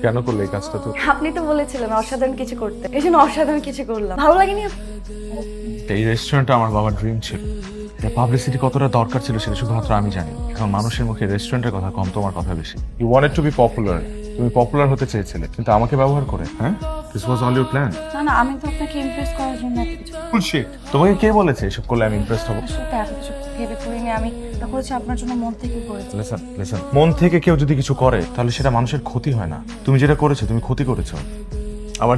কেন করলে এই কাজটা? তো আপনি তো বলেছিলেন অসাধারণ কিছু করতে, এই জন্য অসাধারণ কিছু করলাম। ভালো লাগেনি? এই রেস্টুরেন্টটা আমার বাবার ড্রিম ছিল। পাবলিসিটি কতটা দরকার ছিল সেটা শুধুমাত্র আমি জানি। এখন মানুষের মুখে রেস্টুরেন্টের কথা কম, তোমার কথা বেশি। You wanted to be popular, তুমি পপুলার হতে চেয়েছিলে, কিন্তু আমাকে ব্যবহার করে। হ্যাঁ, this was all your plan. না না, আমি তো আপনাকে ইমপ্রেস করার জন্য এত কিছু। বুলশিট। তোমাকে কে বলেছে এসব করলে আমি ইমপ্রেসড হব? সত্যি এত কিছু ভেবে করিনি, আমি এটা করেছি আপনার জন্য, মন থেকে করেছি। লিসেন লিসেন, মন থেকে কেউ যদি কিছু করে তাহলে সেটা মানুষের ক্ষতি হয় না। তুমি যেটা করেছো তুমি ক্ষতি করেছো। আমার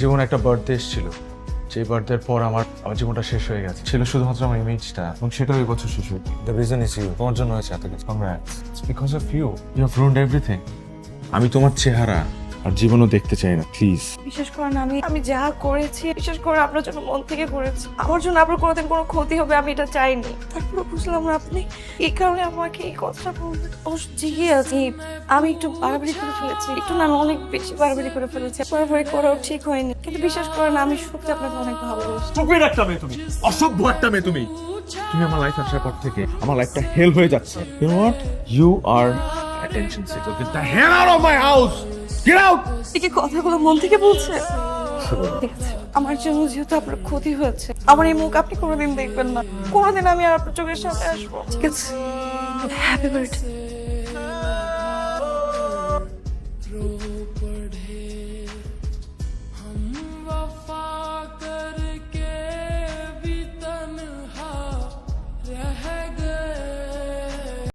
জীবনে একটা বার্থডে এসেছিল, সেই বার্থডের পর আমার জীবনটা শেষ হয়ে গেছে। ছিল শুধুমাত্র আমার ইমেজটা, এবং সেটাও এই বছর শেষ হয়েছে। The reason is you. তোমার জন্য হয়েছে এত কিছু। Congrats, it's because of you. You have ruined everything. আমি তোমার চেহারা আর জীবনও দেখতে চাই না, প্লিজ। বিশেষ করেন আমি যা করেছি, বিশেষ করে আপনার জন্য মন থেকে করেছি। আমার জন্য আপনার কোনোদিন কোনো ক্ষতি হবে আমি এটা চাইনি। তারপরে বুঝলাম না আপনি এই কারণে আমাকে এই কথাটা বলবেন। অবশ্য ঠিকই আছে, আমি একটু বাড়াবাড়ি করে ফেলেছি, একটু না, আমি অনেক বেশি বাড়াবাড়ি করে ফেলেছি। বাড়াবাড়ি করাও ঠিক হয়নি, কিন্তু বিশ্বাস করেন আমি সত্যি আপনাকে অনেক ভালোবাসি। স্টুপিড একটা মেয়ে তুমি, অসভ্য একটা মেয়ে তুমি। তুমি আমার লাইফ আসার পর থেকে আমার লাইফটা হেল হয়ে যাচ্ছে। You know what, you are attention seeker. Get the hell out of my house, get out. কি কথাগুলো মন থেকে বলছে? ঠিক আছে, আমার জন্য যেহেতু আপনার ক্ষতি হয়েছে, আমার এই মুখ আপনি কোনোদিন দেখবেন না, কোনোদিন আমি আর আপনার চোখের সামনে আসবো, ঠিক আছে? Happy birthday.